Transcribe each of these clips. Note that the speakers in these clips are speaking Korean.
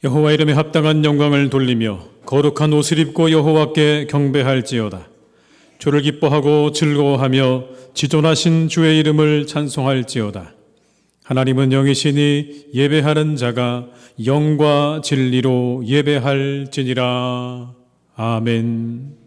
여호와 이름에 합당한 영광을 돌리며 거룩한 옷을 입고 여호와께 경배할지어다. 주를 기뻐하고 즐거워하며 지존하신 주의 이름을 찬송할지어다. 하나님은 영이시니 예배하는 자가 영과 진리로 예배할지니라. 아멘.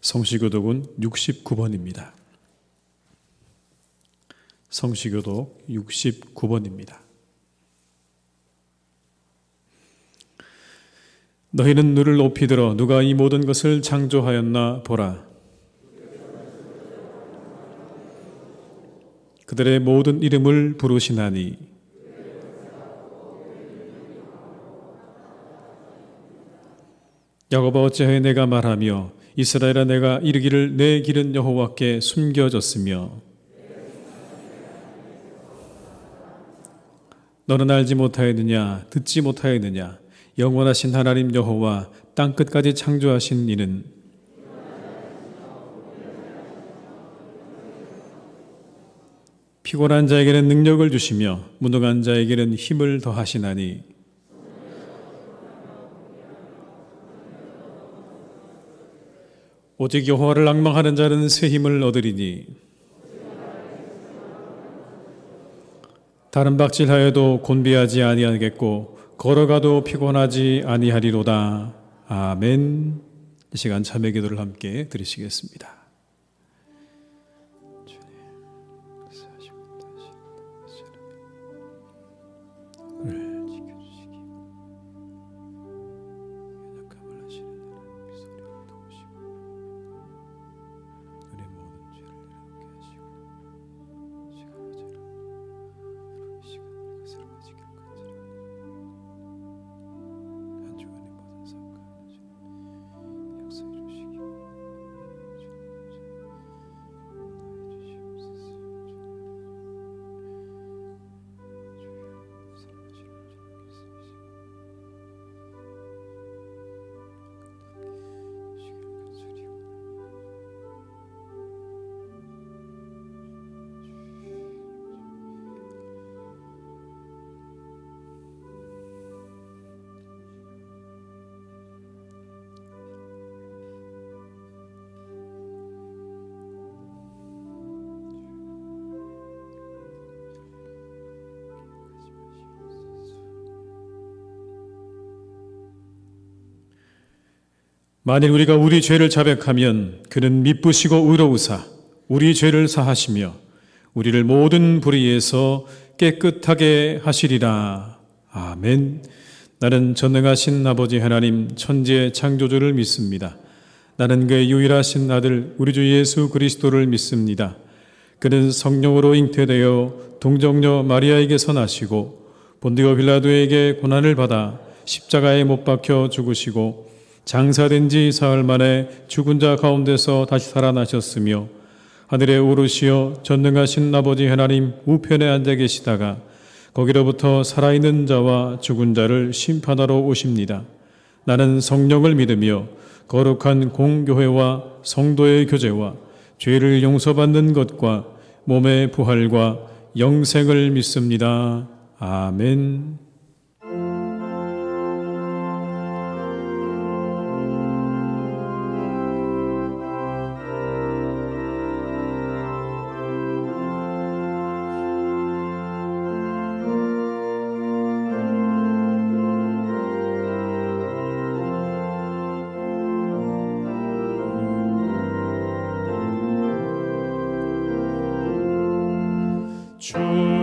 성시교독은 69번입니다. 성시교독 69번입니다. 너희는 눈을 높이 들어 누가 이 모든 것을 창조하였나 보라. 그들의 모든 이름을 부르시나니 야곱아 어찌하여 내가 말하며 이스라엘아 내가 이르기를 내 길은 여호와께 숨겨졌으며 너는 알지 못하였느냐 듣지 못하였느냐 영원하신 하나님 여호와 땅끝까지 창조하신 이는 피곤한 자에게는 능력을 주시며 무능한 자에게는 힘을 더하시나니 오직 여호와를 앙망하는 자는 새 힘을 얻으리니 다른 박질하여도 곤비하지 아니하겠고 걸어가도 피곤하지 아니하리로다. 아멘. 이 시간 참회 기도를 함께 드리시겠습니다. 만일 우리가 우리 죄를 자백하면 그는 미쁘시고 의로우사 우리 죄를 사하시며 우리를 모든 불의에서 깨끗하게 하시리라. 아멘. 나는 전능하신 아버지 하나님 천지의 창조주를 믿습니다. 나는 그의 유일하신 아들 우리 주 예수 그리스도를 믿습니다. 그는 성령으로 잉태되어 동정녀 마리아에게서 나시고 본디오 빌라도에게 고난을 받아 십자가에 못 박혀 죽으시고 장사된 지 사흘 만에 죽은 자 가운데서 다시 살아나셨으며 하늘에 오르시어 전능하신 아버지 하나님 우편에 앉아 계시다가 거기로부터 살아있는 자와 죽은 자를 심판하러 오십니다. 나는 성령을 믿으며 거룩한 공교회와 성도의 교제와 죄를 용서받는 것과 몸의 부활과 영생을 믿습니다. 아멘. 주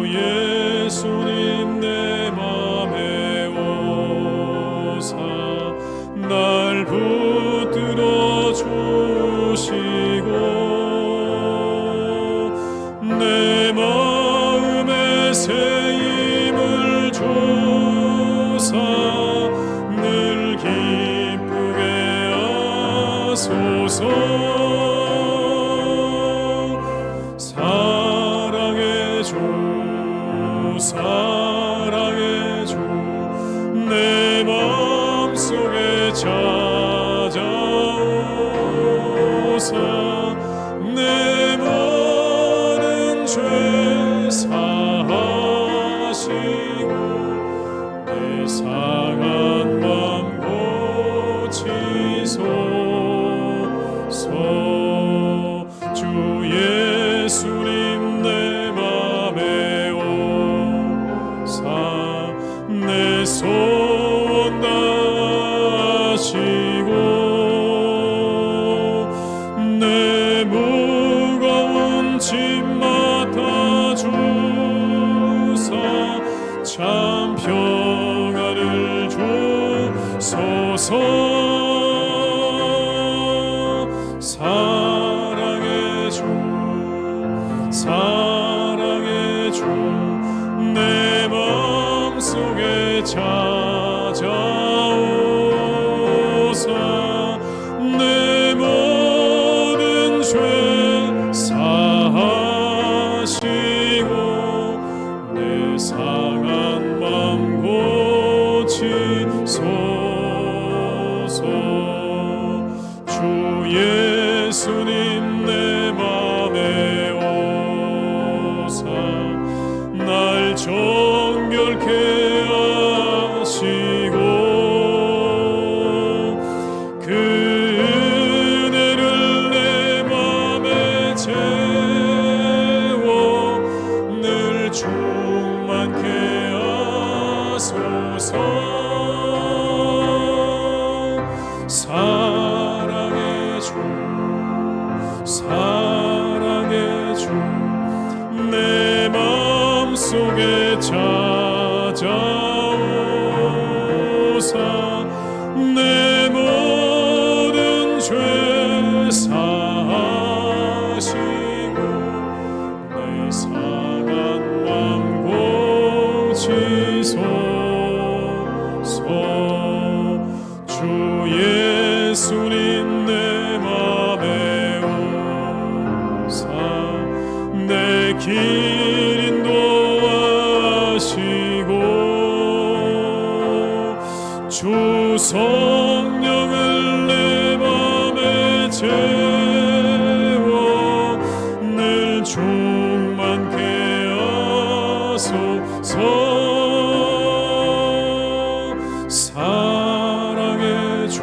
예수님 내 맘에 오사 날 붙들어 주시고 내 마음에 새 힘을 주사 늘 기쁘게 하소서. 사랑의 주 내 맘속에 찾아오사 내 모든 죄 사하시고 내 상한 맘 고치소서. 주 예수님 내 맘에 내 소원 다하시고 내 무거운 짐 맡아주사 참 평안을 주소서. 사랑의 주 사랑의 주 내 맘속에 찾아오사 내 모든 죄 사하시고 내 상한 맘 고치소서. 길 인도하시고 주 성령을 내 맘에 채워 늘 충만케 하소서. 사랑의 주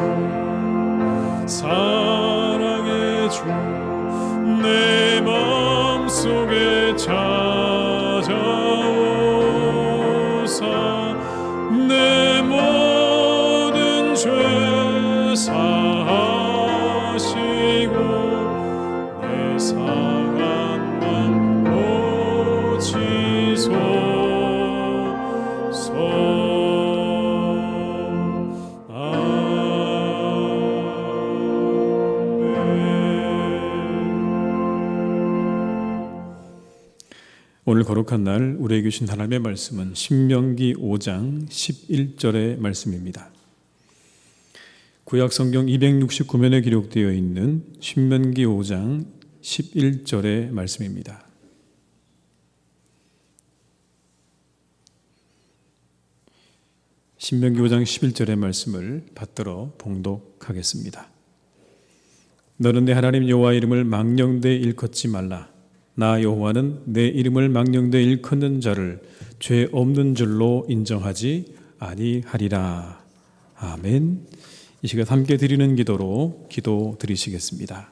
사랑의 주 내 맘속에 찾아오사 내 모든 죄 사하시고 내 상한 맘 고치소서. 오늘 거룩한 날 우리에게 주신 하나님의 말씀은 신명기 5장 11절의 말씀입니다. 구약 성경 269면에 기록되어 있는 신명기 5장 11절의 말씀입니다. 신명기 5장 11절의 말씀을 받들어 봉독하겠습니다. 너는 내 하나님 여호와 이름을 망령되이 일컫지 말라. 나 여호와는 내 이름을 망령되이 일컫는 자를 죄 없는 줄로 인정하지 아니하리라. 아멘. 이 시간 함께 드리는 기도로 기도 드리시겠습니다.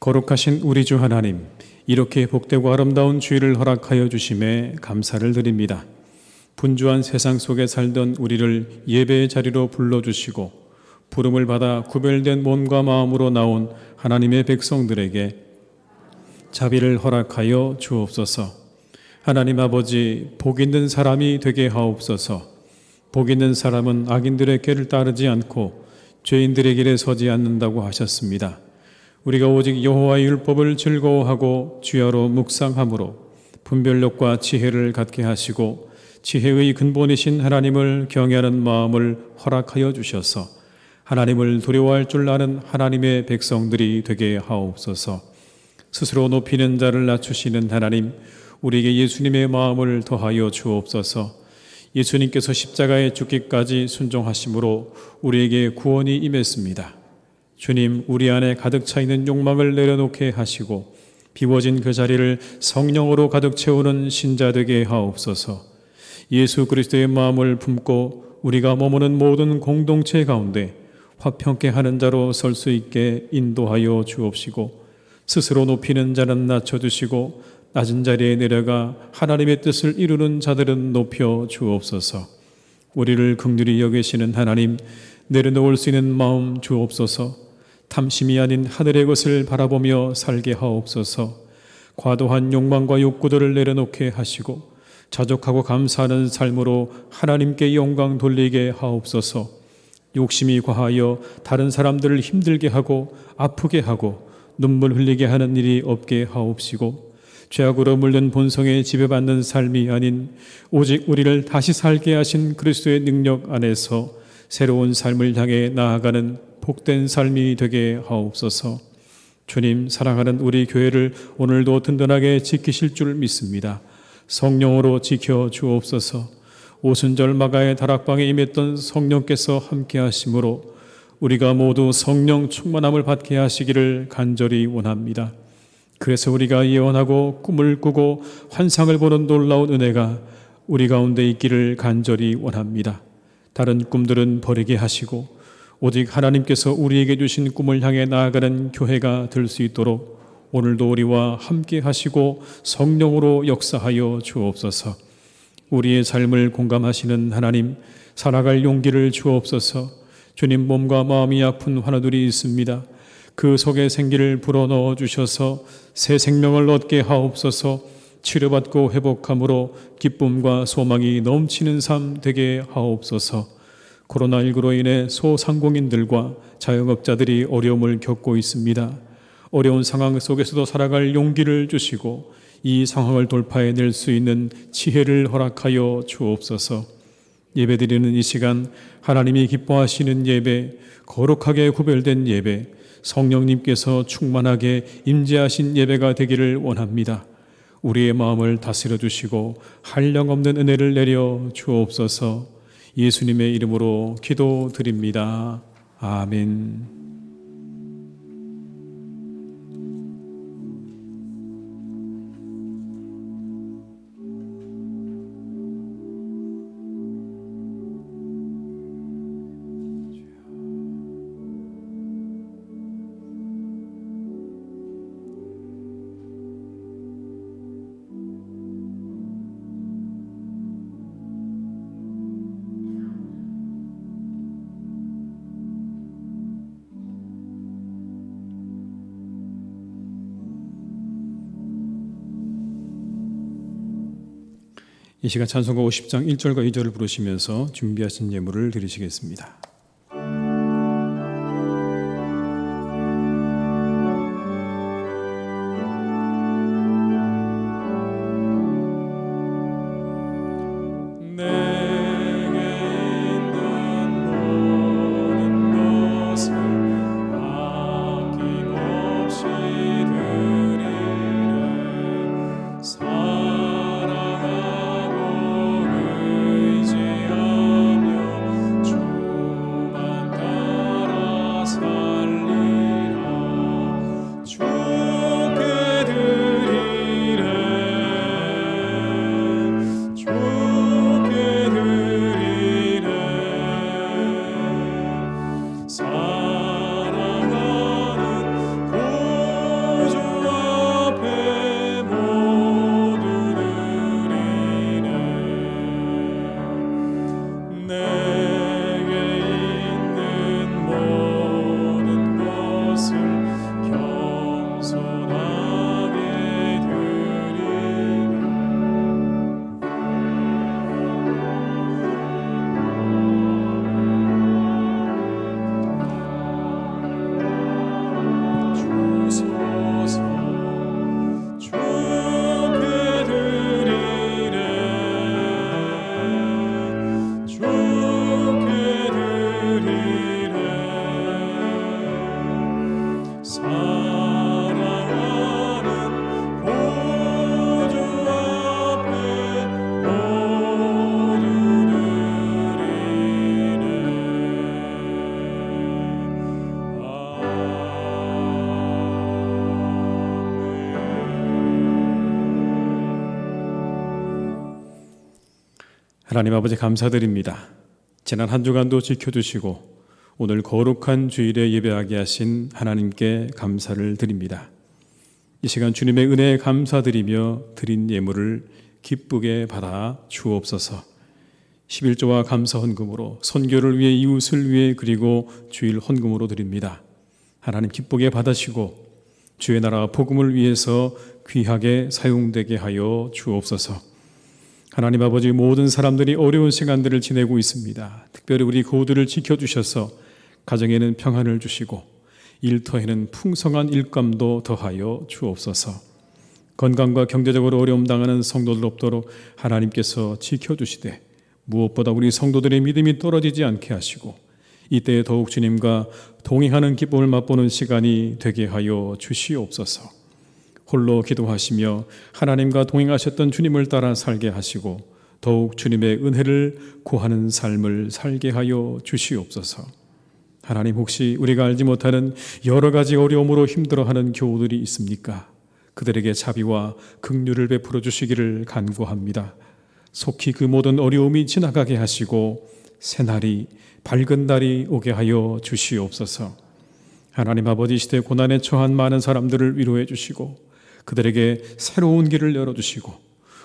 거룩하신 우리 주 하나님, 이렇게 복되고 아름다운 주일을 허락하여 주심에 감사를 드립니다. 분주한 세상 속에 살던 우리를 예배의 자리로 불러주시고 부름을 받아 구별된 몸과 마음으로 나온 하나님의 백성들에게 자비를 허락하여 주옵소서. 하나님 아버지, 복 있는 사람이 되게 하옵소서. 복 있는 사람은 악인들의 길을 따르지 않고 죄인들의 길에 서지 않는다고 하셨습니다. 우리가 오직 여호와의 율법을 즐거워하고 주야로 묵상함으로 분별력과 지혜를 갖게 하시고 지혜의 근본이신 하나님을 경외하는 마음을 허락하여 주셔서 하나님을 두려워할 줄 아는 하나님의 백성들이 되게 하옵소서. 스스로 높이는 자를 낮추시는 하나님, 우리에게 예수님의 마음을 더하여 주옵소서. 예수님께서 십자가에 죽기까지 순종하심으로 우리에게 구원이 임했습니다. 주님, 우리 안에 가득 차 있는 욕망을 내려놓게 하시고 비워진 그 자리를 성령으로 가득 채우는 신자 되게 하옵소서. 예수 그리스도의 마음을 품고 우리가 머무는 모든 공동체 가운데 화평케 하는 자로 설 수 있게 인도하여 주옵시고 스스로 높이는 자는 낮춰주시고 낮은 자리에 내려가 하나님의 뜻을 이루는 자들은 높여 주옵소서. 우리를 긍휼히 여기시는 하나님, 내려놓을 수 있는 마음 주옵소서. 탐심이 아닌 하늘의 것을 바라보며 살게 하옵소서. 과도한 욕망과 욕구들을 내려놓게 하시고 자족하고 감사하는 삶으로 하나님께 영광 돌리게 하옵소서. 욕심이 과하여 다른 사람들을 힘들게 하고 아프게 하고 눈물 흘리게 하는 일이 없게 하옵시고 죄악으로 물든 본성에 지배받는 삶이 아닌 오직 우리를 다시 살게 하신 그리스도의 능력 안에서 새로운 삶을 향해 나아가는 복된 삶이 되게 하옵소서. 주님, 사랑하는 우리 교회를 오늘도 든든하게 지키실 줄 믿습니다. 성령으로 지켜 주옵소서. 오순절 마가의 다락방에 임했던 성령께서 함께 하심으로 우리가 모두 성령 충만함을 받게 하시기를 간절히 원합니다. 그래서 우리가 예언하고 꿈을 꾸고 환상을 보는 놀라운 은혜가 우리 가운데 있기를 간절히 원합니다. 다른 꿈들은 버리게 하시고 오직 하나님께서 우리에게 주신 꿈을 향해 나아가는 교회가 될 수 있도록 오늘도 우리와 함께 하시고 성령으로 역사하여 주옵소서. 우리의 삶을 공감하시는 하나님, 살아갈 용기를 주옵소서. 주님, 몸과 마음이 아픈 환우들이 있습니다. 그 속에 생기를 불어넣어 주셔서 새 생명을 얻게 하옵소서. 치료받고 회복함으로 기쁨과 소망이 넘치는 삶 되게 하옵소서. 코로나19로 인해 소상공인들과 자영업자들이 어려움을 겪고 있습니다. 어려운 상황 속에서도 살아갈 용기를 주시고 이 상황을 돌파해낼 수 있는 지혜를 허락하여 주옵소서. 예배드리는 이 시간 하나님이 기뻐하시는 예배, 거룩하게 구별된 예배, 성령님께서 충만하게 임재하신 예배가 되기를 원합니다. 우리의 마음을 다스려 주시고 한량없는 은혜를 내려 주옵소서. 예수님의 이름으로 기도드립니다. 아멘. 이 시간 찬송가 50장 1절과 2절을 부르시면서 준비하신 예물을 드리시겠습니다. 하나님 아버지 감사드립니다. 지난 한 주간도 지켜주시고 오늘 거룩한 주일에 예배하게 하신 하나님께 감사를 드립니다. 이 시간 주님의 은혜에 감사드리며 드린 예물을 기쁘게 받아 주옵소서. 11조와 감사 헌금으로 선교를 위해 이웃을 위해 그리고 주일 헌금으로 드립니다. 하나님 기쁘게 받으시고 주의 나라 복음을 위해서 귀하게 사용되게 하여 주옵소서. 하나님 아버지, 모든 사람들이 어려운 시간들을 지내고 있습니다. 특별히 우리 고우들을 지켜주셔서 가정에는 평안을 주시고 일터에는 풍성한 일감도 더하여 주옵소서. 건강과 경제적으로 어려움 당하는 성도들 없도록 하나님께서 지켜주시되 무엇보다 우리 성도들의 믿음이 떨어지지 않게 하시고 이때에 더욱 주님과 동행하는 기쁨을 맛보는 시간이 되게 하여 주시옵소서. 홀로 기도하시며 하나님과 동행하셨던 주님을 따라 살게 하시고 더욱 주님의 은혜를 구하는 삶을 살게 하여 주시옵소서. 하나님, 혹시 우리가 알지 못하는 여러 가지 어려움으로 힘들어하는 교우들이 있습니까? 그들에게 자비와 긍휼을 베풀어 주시기를 간구합니다. 속히 그 모든 어려움이 지나가게 하시고 새날이 밝은 날이 오게 하여 주시옵소서. 하나님 아버지, 시대 고난에 처한 많은 사람들을 위로해 주시고 그들에게 새로운 길을 열어주시고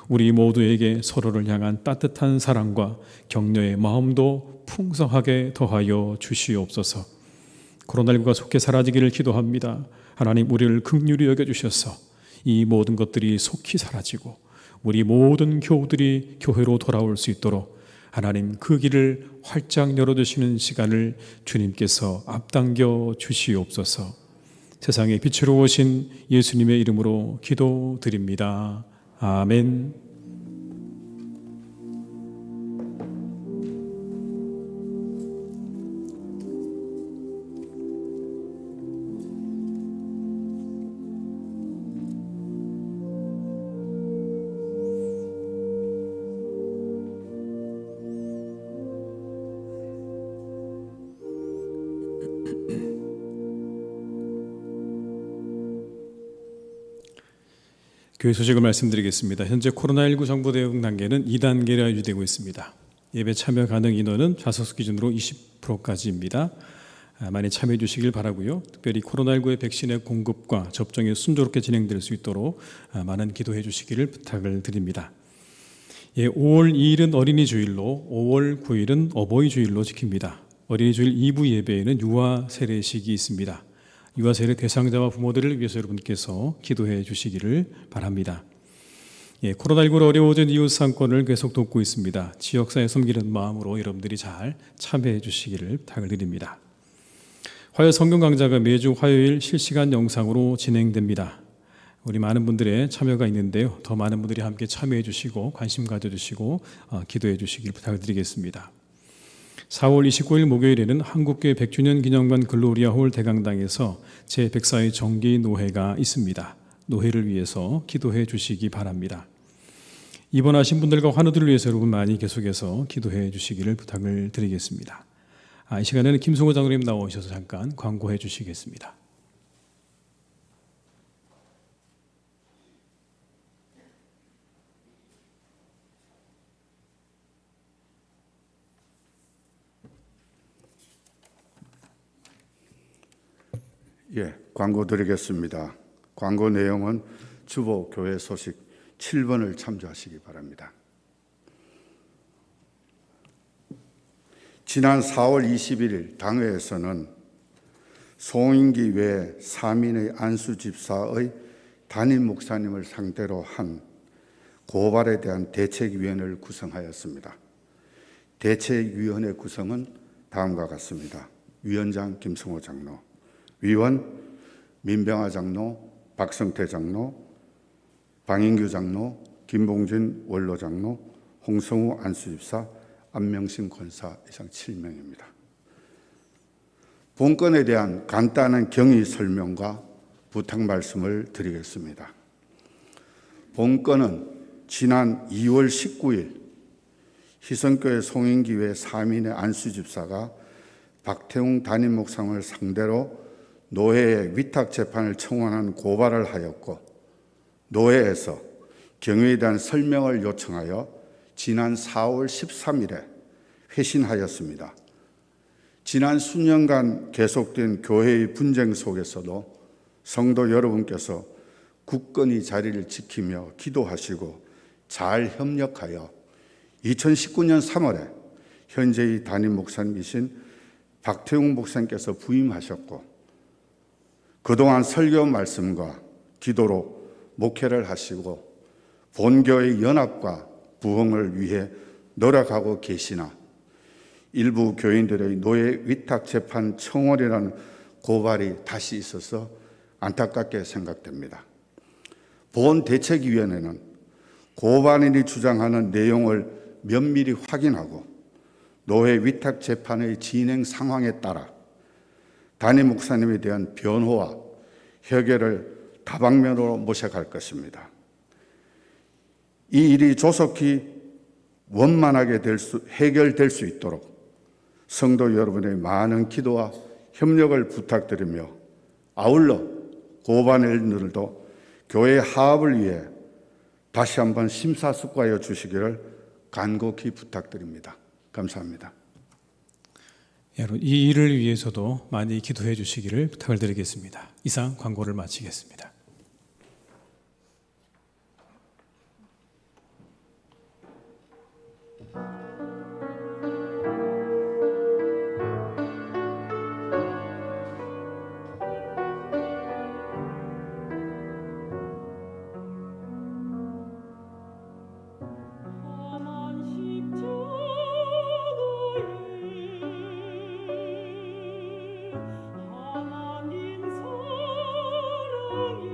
우리 모두에게 서로를 향한 따뜻한 사랑과 격려의 마음도 풍성하게 더하여 주시옵소서. 코로나19가 속히 사라지기를 기도합니다. 하나님, 우리를 긍휼히 여겨주셔서 이 모든 것들이 속히 사라지고 우리 모든 교우들이 교회로 돌아올 수 있도록 하나님 그 길을 활짝 열어주시는 시간을 주님께서 앞당겨 주시옵소서. 세상의 빛으로 오신 예수님의 이름으로 기도드립니다. 아멘. 교회 소식을 말씀드리겠습니다. 현재 코로나19 정보 대응 단계는 2단계라 유지되고 있습니다. 예배 참여 가능 인원은 좌석수 기준으로 20%까지입니다. 많이 참여해 주시길 바라고요. 특별히 코로나19의 백신의 공급과 접종이 순조롭게 진행될 수 있도록 많은 기도해 주시기를 부탁을 드립니다. 5월 2일은 어린이 주일로 5월 9일은 어버이 주일로 지킵니다. 어린이 주일 2부 예배에는 유아 세례식이 있습니다. 유아 세례 대상자와 부모들을 위해서 여러분께서 기도해 주시기를 바랍니다. 코로나19로 어려워진 이웃 상권을 계속 돕고 있습니다. 지역사회 섬기는 마음으로 여러분들이 잘 참여해 주시기를 부탁을 드립니다. 화요 성경 강좌가 매주 화요일 실시간 영상으로 진행됩니다. 우리 많은 분들의 참여가 있는데요. 더 많은 분들이 함께 참여해 주시고 관심 가져주시고 기도해 주시길 부탁을 드리겠습니다. 4월 29일 목요일에는 한국교회 100주년 기념관 글로리아 홀 대강당에서 제104회 정기 노회가 있습니다. 노회를 위해서 기도해 주시기 바랍니다. 입원하신 분들과 환우들을 위해서 여러분 많이 계속해서 기도해 주시기를 부탁을 드리겠습니다. 이 시간에는 김승호 장로님 나오셔서 잠깐 광고해 주시겠습니다. 광고 드리겠습니다. 광고 내용은 주보 교회 소식 7번을 참조하시기 바랍니다. 지난 4월 21일 당회에서는 송인기 외 사민의 안수 집사의 담임 목사님을 상대로 한 고발에 대한 대책위원회를 구성하였습니다. 대책위원회 구성은 다음과 같습니다. 위원장 김승호 장로, 위원 민병아 장로, 박성태 장로, 방인규 장로, 김봉진 원로 장로, 홍성우 안수집사, 안명신 권사 이상 7명입니다. 본건에 대한 간단한 경위 설명과 부탁 말씀을 드리겠습니다. 본건은 지난 2월 19일 희성교회 송인기회 사민의 안수집사가 박태웅 담임 목사님을 상대로 노회에 위탁재판을 청원한 고발을 하였고, 노회에서 경위에 대한 설명을 요청하여 지난 4월 13일에 회신하였습니다. 지난 수년간 계속된 교회의 분쟁 속에서도 성도 여러분께서 굳건히 자리를 지키며 기도하시고 잘 협력하여 2019년 3월에 현재의 담임 목사님이신 박태웅 목사님께서 부임하셨고, 그동안 설교 말씀과 기도로 목회를 하시고 본교의 연합과 부흥을 위해 노력하고 계시나 일부 교인들의 노예 위탁 재판 청원이라는 고발이 다시 있어서 안타깝게 생각됩니다. 본 대책위원회는 고발인이 주장하는 내용을 면밀히 확인하고 노예 위탁 재판의 진행 상황에 따라 담임 목사님에 대한 변호와 해결을 다방면으로 모색할 것입니다. 이 일이 조속히 원만하게 해결될 수 있도록 성도 여러분의 많은 기도와 협력을 부탁드리며, 아울러 고발인들도 교회 화합을 위해 다시 한번 심사숙고하여 주시기를 간곡히 부탁드립니다. 감사합니다. 여러분, 이 일을 위해서도 많이 기도해 주시기를 부탁을 드리겠습니다. 이상 광고를 마치겠습니다. 하나님 사랑이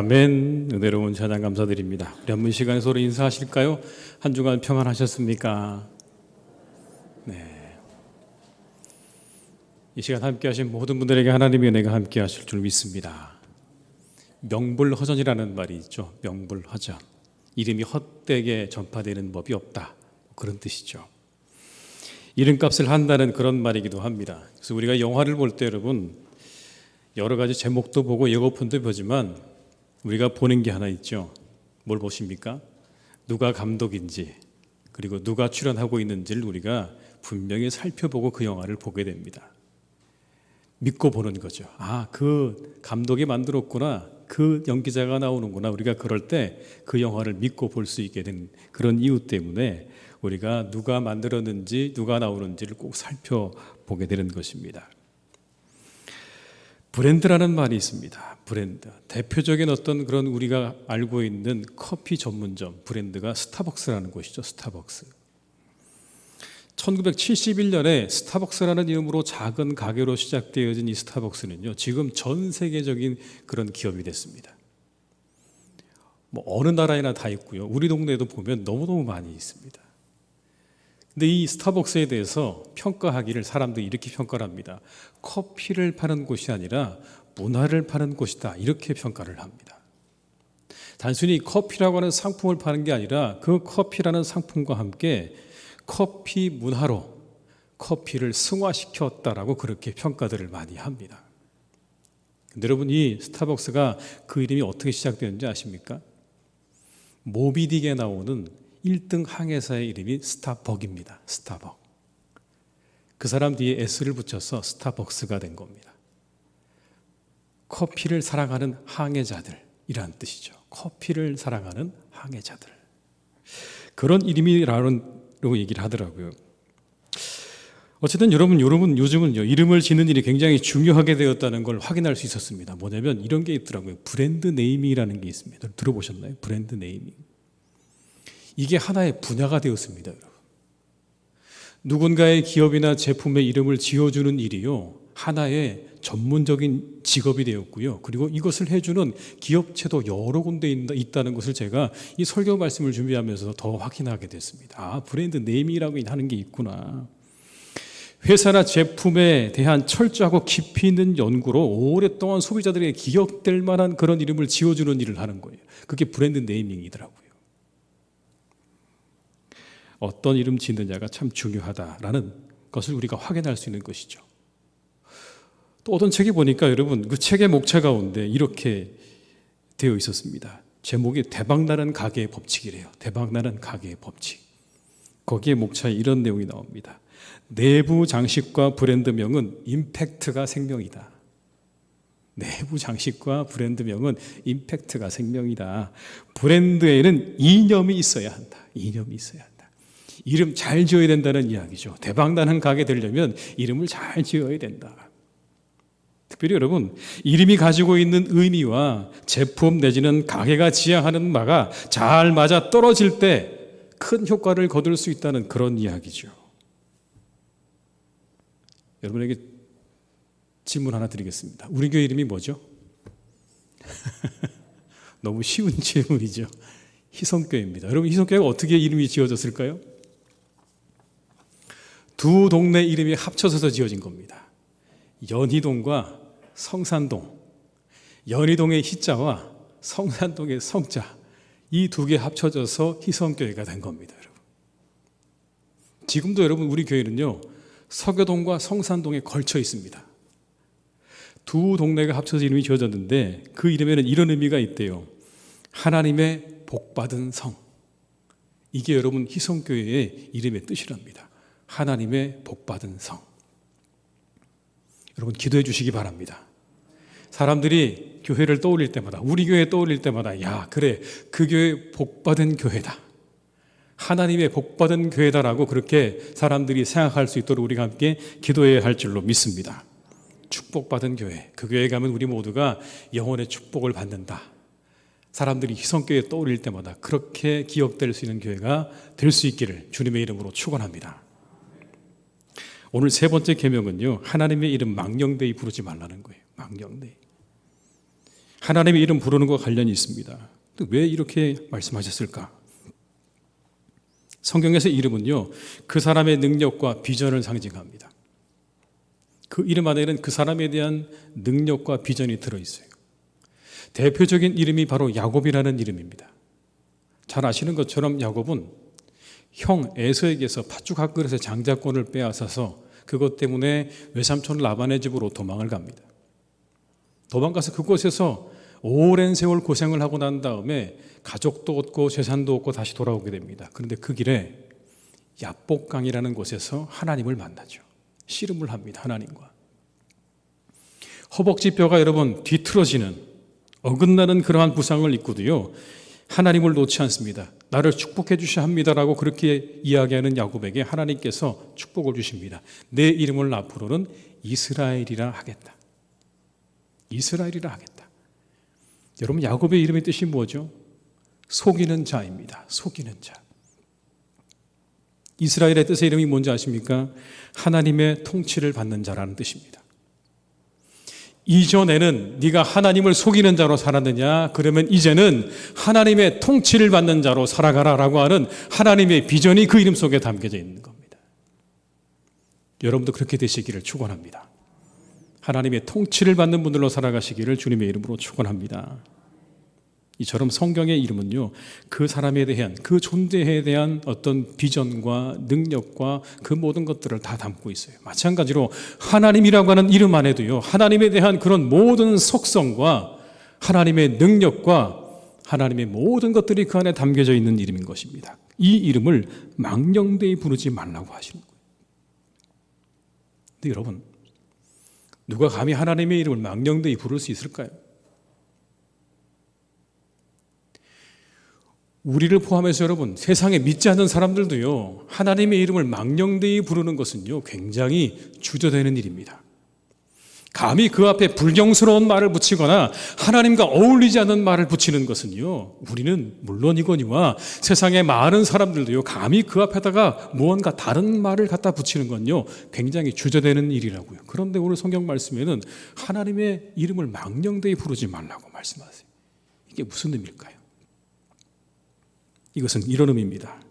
아멘. 은혜로운 찬양 감사드립니다. 우리 한번 시간에 서로 인사하실까요? 한 주간 평안하셨습니까? 네. 이 시간 함께 하신 모든 분들에게 하나님의 은혜가 함께 하실 줄 믿습니다. 명불허전이라는 말이 있죠. 명불허전. 이름이 헛되게 전파되는 법이 없다. 그런 뜻이죠. 이름값을 한다는 그런 말이기도 합니다. 그래서 우리가 영화를 볼 때 여러분 여러 가지 제목도 보고 예고편도 보지만 우리가 보는 게 하나 있죠. 뭘 보십니까? 누가 감독인지 그리고 누가 출연하고 있는지를 우리가 분명히 살펴보고 그 영화를 보게 됩니다. 믿고 보는 거죠. 아, 그 감독이 만들었구나. 그 연기자가 나오는구나. 우리가 그럴 때 그 영화를 믿고 볼 수 있게 된 그런 이유 때문에 우리가 누가 만들었는지 누가 나오는지를 꼭 살펴보게 되는 것입니다. 브랜드라는 말이 있습니다. 브랜드. 대표적인 어떤 그런 우리가 알고 있는 커피 전문점 브랜드가 스타벅스라는 곳이죠. 스타벅스. 1971년에 스타벅스라는 이름으로 작은 가게로 시작되어진 이 스타벅스는요, 지금 전 세계적인 그런 기업이 됐습니다. 뭐 어느 나라에나 다 있고요. 우리 동네에도 보면 너무너무 많이 있습니다. 근데 이 스타벅스에 대해서 평가하기를 사람들이 이렇게 평가를 합니다. 커피를 파는 곳이 아니라 문화를 파는 곳이다. 이렇게 평가를 합니다. 단순히 커피라고 하는 상품을 파는 게 아니라 그 커피라는 상품과 함께 커피 문화로 커피를 승화시켰다라고 그렇게 평가들을 많이 합니다. 근데 여러분 이 스타벅스가 그 이름이 어떻게 시작되었는지 아십니까? 모비딕에 나오는 1등 항해사의 이름이 스타벅입니다. 스타벅. 그 사람 뒤에 S를 붙여서 스타벅스가 된 겁니다. 커피를 사랑하는 항해자들이라는 뜻이죠. 커피를 사랑하는 항해자들. 그런 이름이라고 얘기를 하더라고요. 어쨌든 여러분 요즘은요, 이름을 짓는 일이 굉장히 중요하게 되었다는 걸 확인할 수 있었습니다. 뭐냐면 이런 게 있더라고요. 브랜드 네이밍이라는 게 있습니다. 들어보셨나요? 브랜드 네이밍. 이게 하나의 분야가 되었습니다, 여러분. 누군가의 기업이나 제품의 이름을 지어주는 일이요, 하나의 전문적인 직업이 되었고요. 그리고 이것을 해주는 기업체도 여러 군데 있다는 것을 제가 이 설교 말씀을 준비하면서 더 확인하게 됐습니다. 아, 브랜드 네이밍이라고 하는 게 있구나. 회사나 제품에 대한 철저하고 깊이 있는 연구로 오랫동안 소비자들에게 기억될 만한 그런 이름을 지어주는 일을 하는 거예요. 그게 브랜드 네이밍이더라고요. 어떤 이름 짓느냐가 참 중요하다라는 것을 우리가 확인할 수 있는 것이죠. 또 어떤 책에 보니까 여러분 그 책의 목차 가운데 이렇게 되어 있었습니다. 제목이 대박나는 가게의 법칙이래요. 대박나는 가게의 법칙. 거기에 목차에 이런 내용이 나옵니다. 내부 장식과 브랜드명은 임팩트가 생명이다. 내부 장식과 브랜드명은 임팩트가 생명이다. 브랜드에는 이념이 있어야 한다. 이념이 있어야 한다. 이름 잘 지어야 된다는 이야기죠. 대박나는 가게 되려면 이름을 잘 지어야 된다. 특별히 여러분, 이름이 가지고 있는 의미와 제품 내지는 가게가 지향하는 바가 잘 맞아 떨어질 때 큰 효과를 거둘 수 있다는 그런 이야기죠. 여러분에게 질문 하나 드리겠습니다. 우리 교회 이름이 뭐죠? 너무 쉬운 질문이죠. 희성교회입니다. 여러분, 희성교회가 어떻게 이름이 지어졌을까요? 두 동네 이름이 합쳐져서 지어진 겁니다. 연희동과 성산동. 연희동의 희자와 성산동의 성자. 이 두 개 합쳐져서 희성교회가 된 겁니다, 여러분. 지금도 여러분 우리 교회는요, 서교동과 성산동에 걸쳐 있습니다. 두 동네가 합쳐서 이름이 지어졌는데 그 이름에는 이런 의미가 있대요. 하나님의 복받은 성. 이게 여러분 희성교회의 이름의 뜻이랍니다. 하나님의 복받은 성. 여러분 기도해 주시기 바랍니다. 사람들이 교회를 떠올릴 때마다, 우리 교회 떠올릴 때마다, 야, 그래, 그 교회 복받은 교회다. 하나님의 복받은 교회다라고 그렇게 사람들이 생각할 수 있도록 우리가 함께 기도해야 할 줄로 믿습니다. 축복받은 교회, 그 교회에 가면 우리 모두가 영혼의 축복을 받는다. 사람들이 희성교회 떠올릴 때마다 그렇게 기억될 수 있는 교회가 될 수 있기를 주님의 이름으로 축원합니다. 오늘 세 번째 계명은요, 하나님의 이름 망령되이 부르지 말라는 거예요. 망령되이. 하나님의 이름 부르는 것과 관련이 있습니다. 왜 이렇게 말씀하셨을까? 성경에서 이름은요, 그 사람의 능력과 비전을 상징합니다. 그 이름 안에는 그 사람에 대한 능력과 비전이 들어있어요. 대표적인 이름이 바로 야곱이라는 이름입니다. 잘 아시는 것처럼 야곱은 형 에서에게서 팥죽 한 그릇의 장자권을 빼앗아서 그것 때문에 외삼촌 라반의 집으로 도망을 갑니다. 도망가서 그곳에서 오랜 세월 고생을 하고 난 다음에 가족도 얻고 재산도 얻고 다시 돌아오게 됩니다. 그런데 그 길에 야복강이라는 곳에서 하나님을 만나죠. 씨름을 합니다. 하나님과. 허벅지 뼈가 여러분 뒤틀어지는 어긋나는 그러한 부상을 입고도요, 하나님을 놓지 않습니다. 나를 축복해 주셔야 합니다라고 그렇게 이야기하는 야곱에게 하나님께서 축복을 주십니다. 내 이름을 앞으로는 이스라엘이라 하겠다. 이스라엘이라 하겠다. 여러분, 야곱의 이름의 뜻이 뭐죠? 속이는 자입니다. 속이는 자. 이스라엘의 뜻의 이름이 뭔지 아십니까? 하나님의 통치를 받는 자라는 뜻입니다. 이전에는 네가 하나님을 속이는 자로 살았느냐? 그러면 이제는 하나님의 통치를 받는 자로 살아가라라고 하는 하나님의 비전이 그 이름 속에 담겨져 있는 겁니다. 여러분도 그렇게 되시기를 축원합니다. 하나님의 통치를 받는 분들로 살아가시기를 주님의 이름으로 축원합니다. 이처럼 성경의 이름은요, 그 사람에 대한, 그 존재에 대한 어떤 비전과 능력과 그 모든 것들을 다 담고 있어요. 마찬가지로 하나님이라고 하는 이름 안에도요, 하나님에 대한 그런 모든 속성과 하나님의 능력과 하나님의 모든 것들이 그 안에 담겨져 있는 이름인 것입니다. 이 이름을 망령되이 부르지 말라고 하시는 거예요. 근데 여러분, 누가 감히 하나님의 이름을 망령되이 부를 수 있을까요? 우리를 포함해서 여러분, 세상에 믿지 않는 사람들도요, 하나님의 이름을 망령되이 부르는 것은요, 굉장히 주저되는 일입니다. 감히 그 앞에 불경스러운 말을 붙이거나 하나님과 어울리지 않는 말을 붙이는 것은요, 우리는 물론이거니와 세상의 많은 사람들도요, 감히 그 앞에다가 무언가 다른 말을 갖다 붙이는 건요, 굉장히 주저되는 일이라고요. 그런데 오늘 성경 말씀에는 하나님의 이름을 망령되이 부르지 말라고 말씀하세요. 이게 무슨 의미일까요? 이것은 이런 의미입니다.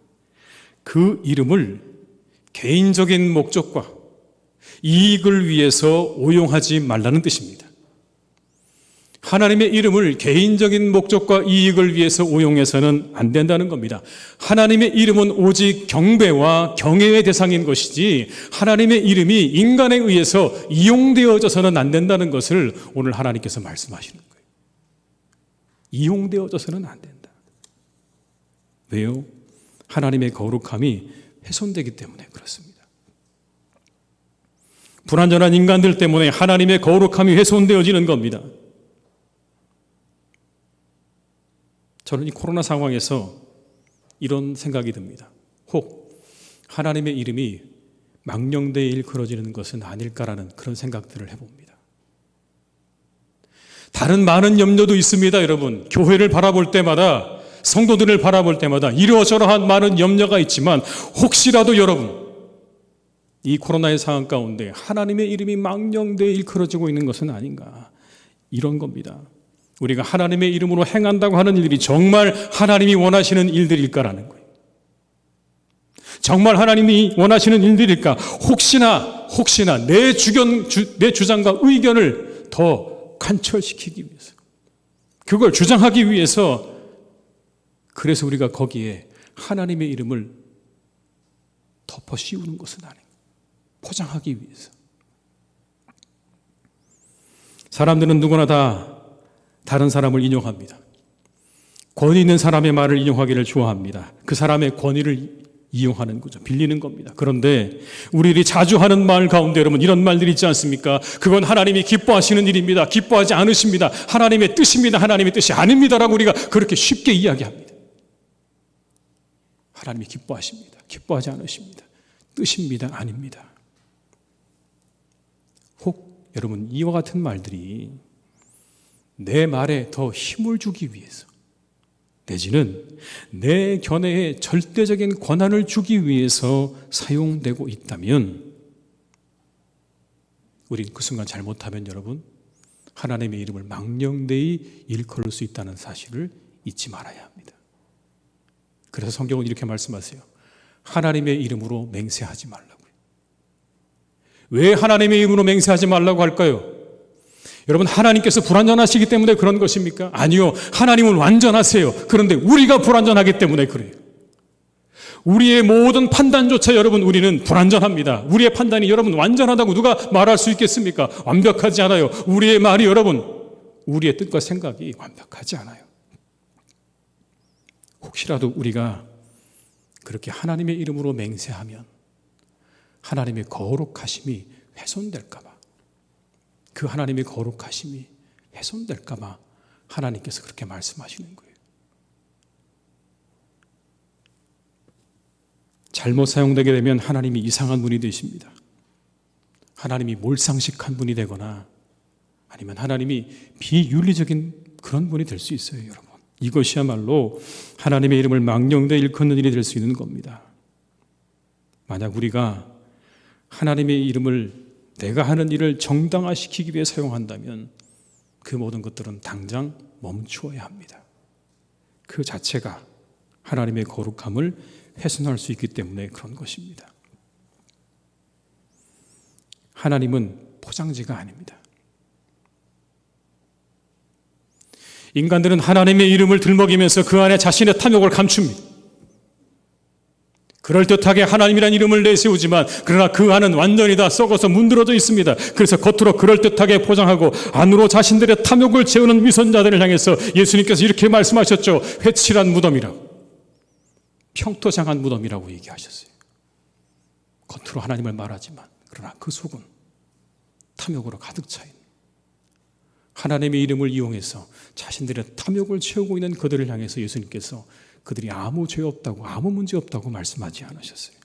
그 이름을 개인적인 목적과 이익을 위해서 오용하지 말라는 뜻입니다. 하나님의 이름을 개인적인 목적과 이익을 위해서 오용해서는 안 된다는 겁니다. 하나님의 이름은 오직 경배와 경외의 대상인 것이지 하나님의 이름이 인간에 의해서 이용되어져서는 안 된다는 것을 오늘 하나님께서 말씀하시는 거예요. 이용되어져서는 안 된다. 왜요? 하나님의 거룩함이 훼손되기 때문에 그렇습니다. 불완전한 인간들 때문에 하나님의 거룩함이 훼손되어지는 겁니다. 저는 이 코로나 상황에서 이런 생각이 듭니다. 혹 하나님의 이름이 망령되이 일컬어지는 것은 아닐까라는 그런 생각들을 해봅니다. 다른 많은 염려도 있습니다, 여러분. 교회를 바라볼 때마다, 성도들을 바라볼 때마다 이러저러한 많은 염려가 있지만 혹시라도 여러분, 이 코로나의 상황 가운데 하나님의 이름이 망령되이 일컬어지고 있는 것은 아닌가, 이런 겁니다. 우리가 하나님의 이름으로 행한다고 하는 일들이 정말 하나님이 원하시는 일들일까라는 거예요. 정말 하나님이 원하시는 일들일까? 혹시나 내 주장과 의견을 더 관철시키기 위해서, 그걸 주장하기 위해서, 그래서 우리가 거기에 하나님의 이름을 덮어 씌우는 것은 아닌가, 포장하기 위해서. 사람들은 누구나 다 다른 사람을 인용합니다. 권위 있는 사람의 말을 인용하기를 좋아합니다. 그 사람의 권위를 이용하는 거죠. 빌리는 겁니다. 그런데 우리들이 자주 하는 말 가운데 여러분, 이런 말들이 있지 않습니까? 그건 하나님이 기뻐하시는 일입니다. 기뻐하지 않으십니다. 하나님의 뜻입니다. 하나님의 뜻이 아닙니다라고 우리가 그렇게 쉽게 이야기합니다. 하나님이 기뻐하십니다. 기뻐하지 않으십니다. 뜻입니다. 아닙니다. 혹 여러분, 이와 같은 말들이 내 말에 더 힘을 주기 위해서, 내지는 내 견해에 절대적인 권한을 주기 위해서 사용되고 있다면, 우린 그 순간 잘못하면 여러분, 하나님의 이름을 망령되이 일컬을 수 있다는 사실을 잊지 말아야 합니다. 그래서 성경은 이렇게 말씀하세요. 하나님의 이름으로 맹세하지 말라고요. 왜 하나님의 이름으로 맹세하지 말라고 할까요? 여러분, 하나님께서 불완전하시기 때문에 그런 것입니까? 아니요. 하나님은 완전하세요. 그런데 우리가 불완전하기 때문에 그래요. 우리의 모든 판단조차 여러분 우리는 불완전합니다. 우리의 판단이 여러분 완전하다고 누가 말할 수 있겠습니까? 완벽하지 않아요. 우리의 말이 여러분, 우리의 뜻과 생각이 완벽하지 않아요. 혹시라도 우리가 그렇게 하나님의 이름으로 맹세하면 하나님의 거룩하심이 훼손될까 봐, 그 하나님의 거룩하심이 훼손될까 봐 하나님께서 그렇게 말씀하시는 거예요. 잘못 사용되게 되면 하나님이 이상한 분이 되십니다. 하나님이 몰상식한 분이 되거나 아니면 하나님이 비윤리적인 그런 분이 될 수 있어요, 여러분. 이것이야말로 하나님의 이름을 망령되이 일컫는 일이 될 수 있는 겁니다. 만약 우리가 하나님의 이름을 내가 하는 일을 정당화시키기 위해 사용한다면 그 모든 것들은 당장 멈추어야 합니다. 그 자체가 하나님의 거룩함을 훼손할 수 있기 때문에 그런 것입니다. 하나님은 포장지가 아닙니다. 인간들은 하나님의 이름을 들먹이면서 그 안에 자신의 탐욕을 감춥니다. 그럴듯하게 하나님이란 이름을 내세우지만 그러나 그 안은 완전히 다 썩어서 문드러져 있습니다. 그래서 겉으로 그럴듯하게 포장하고 안으로 자신들의 탐욕을 채우는 위선자들을 향해서 예수님께서 이렇게 말씀하셨죠. 회칠한 무덤이라고, 평토장한 무덤이라고 얘기하셨어요. 겉으로 하나님을 말하지만 그러나 그 속은 탐욕으로 가득 차 있는, 하나님의 이름을 이용해서 자신들의 탐욕을 채우고 있는 그들을 향해서 예수님께서 그들이 아무 죄 없다고, 아무 문제 없다고 말씀하지 않으셨어요.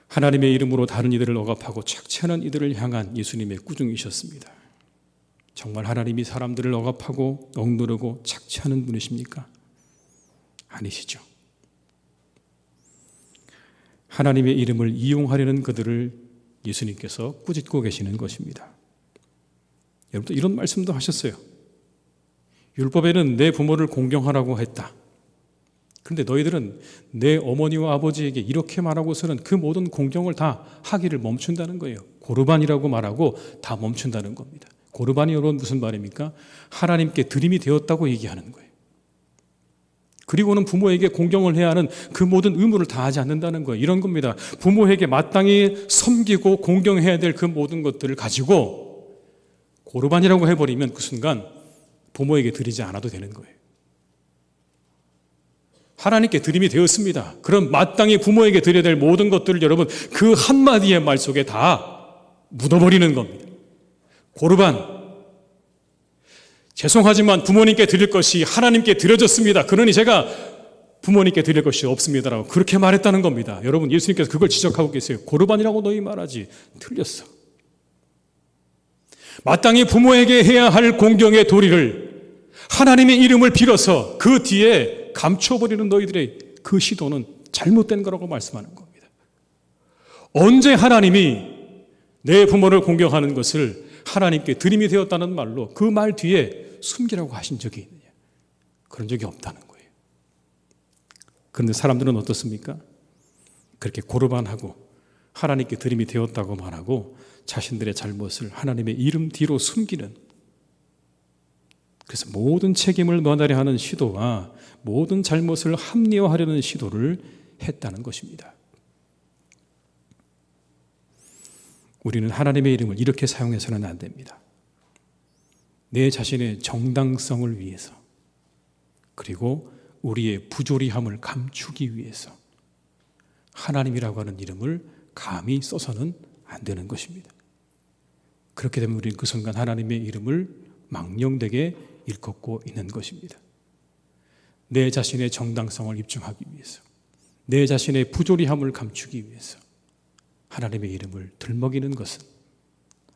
하나님의 이름으로 다른 이들을 억압하고 착취하는 이들을 향한 예수님의 꾸중이셨습니다. 정말 하나님이 사람들을 억압하고 억누르고 착취하는 분이십니까? 아니시죠. 하나님의 이름을 이용하려는 그들을 예수님께서 꾸짖고 계시는 것입니다. 여러분도 이런 말씀도 하셨어요. 율법에는 내 부모를 공경하라고 했다. 그런데 너희들은 내 어머니와 아버지에게 이렇게 말하고서는 그 모든 공경을 다 하기를 멈춘다는 거예요. 고르반이라고 말하고 다 멈춘다는 겁니다. 고르반이 여러분 무슨 말입니까? 하나님께 드림이 되었다고 얘기하는 거예요. 그리고는 부모에게 공경을 해야 하는 그 모든 의무를 다하지 않는다는 거예요. 이런 겁니다. 부모에게 마땅히 섬기고 공경해야 될 그 모든 것들을 가지고 고르반이라고 해버리면 그 순간 부모에게 드리지 않아도 되는 거예요. 하나님께 드림이 되었습니다. 그럼 마땅히 부모에게 드려야 될 모든 것들을 여러분 그 한마디의 말 속에 다 묻어버리는 겁니다. 고르반, 죄송하지만 부모님께 드릴 것이 하나님께 드려졌습니다. 그러니 제가 부모님께 드릴 것이 없습니다라고 그렇게 말했다는 겁니다. 여러분, 예수님께서 그걸 지적하고 계세요. 고르반이라고 너희 말하지. 틀렸어. 마땅히 부모에게 해야 할 공경의 도리를 하나님의 이름을 빌어서 그 뒤에 감춰버리는 너희들의 그 시도는 잘못된 거라고 말씀하는 겁니다. 언제 하나님이 내 부모를 공경하는 것을 하나님께 드림이 되었다는 말로 그 말 뒤에 숨기라고 하신 적이 있느냐? 그런 적이 없다는 거예요. 그런데 사람들은 어떻습니까? 그렇게 고르반하고 하나님께 드림이 되었다고 말하고 자신들의 잘못을 하나님의 이름 뒤로 숨기는, 그래서 모든 책임을 면하려 하는 시도와 모든 잘못을 합리화하려는 시도를 했다는 것입니다. 우리는 하나님의 이름을 이렇게 사용해서는 안 됩니다. 내 자신의 정당성을 위해서, 그리고 우리의 부조리함을 감추기 위해서 하나님이라고 하는 이름을 감히 써서는 안 되는 것입니다. 그렇게 되면 우리는 그 순간 하나님의 이름을 망령되게 일컫고 있는 것입니다. 내 자신의 정당성을 입증하기 위해서, 내 자신의 부조리함을 감추기 위해서 하나님의 이름을 들먹이는 것은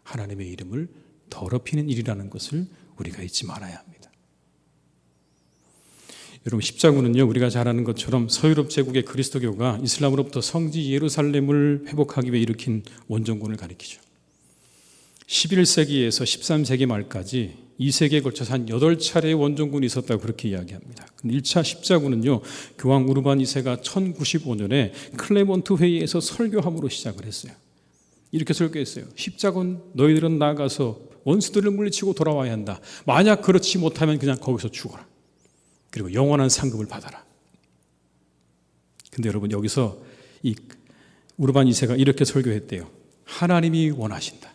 하나님의 이름을 더럽히는 일이라는 것을 우리가 잊지 말아야 합니다. 여러분, 십자군은요, 우리가 잘 아는 것처럼 서유럽 제국의 그리스도교가 이슬람으로부터 성지 예루살렘을 회복하기 위해 일으킨 원정군을 가리키죠. 11세기에서 13세기 말까지 2세기에 걸쳐서 한 8차례의 원정군이 있었다고 그렇게 이야기합니다. 1차 십자군은요, 교황 우르반 2세가 1095년에 클레몬트 회의에서 설교함으로 시작을 했어요. 이렇게 설교했어요. 십자군, 너희들은 나가서 원수들을 물리치고 돌아와야 한다. 만약 그렇지 못하면 그냥 거기서 죽어라. 그리고 영원한 상급을 받아라. 근데 여러분, 여기서 이 우르반 2세가 이렇게 설교했대요. 하나님이 원하신다.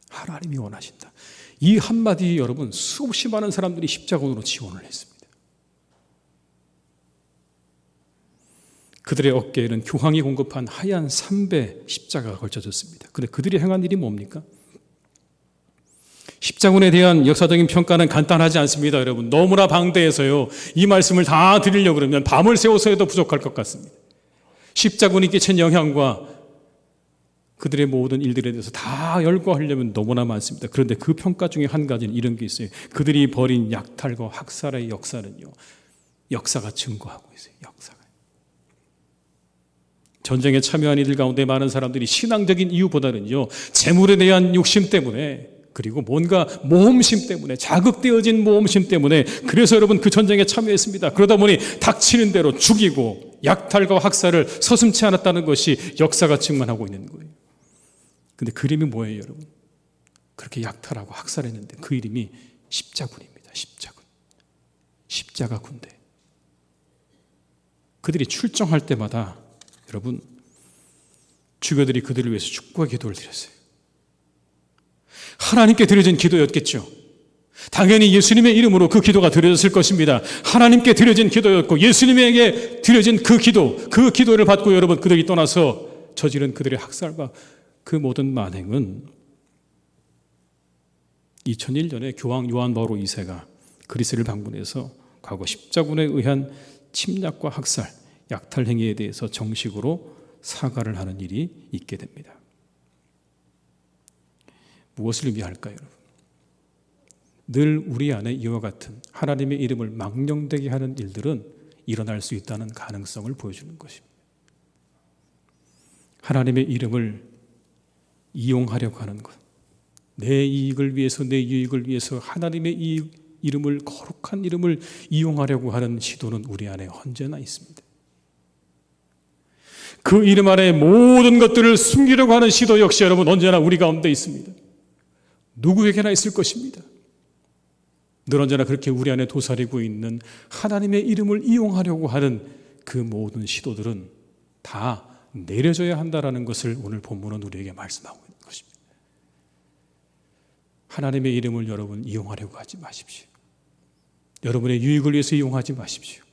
하나님이 원하신다. 이 한마디 여러분, 수없이 많은 사람들이 십자군으로 지원을 했습니다. 그들의 어깨에는 교황이 공급한 하얀 삼배 십자가가 걸쳐졌습니다. 그런데 그들이 행한 일이 뭡니까? 십자군에 대한 역사적인 평가는 간단하지 않습니다. 여러분, 너무나 방대해서요, 이 말씀을 다 드리려고 그러면 밤을 새워서 해도 부족할 것 같습니다. 십자군이 끼친 영향과 그들의 모든 일들에 대해서 다 열거하려면 너무나 많습니다. 그런데 그 평가 중에 한 가지는 이런 게 있어요. 그들이 벌인 약탈과 학살의 역사는요, 역사가 증거하고 있어요. 역사가. 전쟁에 참여한 이들 가운데 많은 사람들이 신앙적인 이유보다는요, 재물에 대한 욕심 때문에, 그리고 뭔가 모험심 때문에, 자극되어진 모험심 때문에, 그래서 여러분 그 전쟁에 참여했습니다. 그러다 보니 닥치는 대로 죽이고 약탈과 학살을 서슴지 않았다는 것이 역사가 증언하고 있는 거예요. 근데 그 이름이 뭐예요, 여러분? 그렇게 약탈하고 학살했는데 그 이름이 십자군입니다. 십자군. 십자가 군대. 그들이 출정할 때마다 여러분, 주교들이 그들을 위해서 축복의 기도를 드렸어요. 하나님께 드려진 기도였겠죠. 당연히 예수님의 이름으로 그 기도가 드려졌을 것입니다. 하나님께 드려진 기도였고 예수님에게 드려진 그 기도를 받고 여러분, 그들이 떠나서 저지른 그들의 학살과 그 모든 만행은 2001년에 교황 요한 바오로 2세가 그리스를 방문해서 과거 십자군에 의한 침략과 학살, 약탈 행위에 대해서 정식으로 사과를 하는 일이 있게 됩니다. 무엇을 의미할까요, 여러분? 늘 우리 안에 이와 같은 하나님의 이름을 망령되게 하는 일들은 일어날 수 있다는 가능성을 보여주는 것입니다. 하나님의 이름을 이용하려고 하는 것, 내 이익을 위해서, 내 유익을 위해서 하나님의 이름을, 거룩한 이름을 이용하려고 하는 시도는 우리 안에 언제나 있습니다. 그 이름 안에 모든 것들을 숨기려고 하는 시도 역시 여러분 언제나 우리 가운데 있습니다. 누구에게나 있을 것입니다. 늘 언제나 그렇게 우리 안에 도사리고 있는 하나님의 이름을 이용하려고 하는 그 모든 시도들은 다 내려져야 한다는 것을 오늘 본문은 우리에게 말씀하고 있는 것입니다. 하나님의 이름을 여러분 이용하려고 하지 마십시오. 여러분의 유익을 위해서 이용하지 마십시오.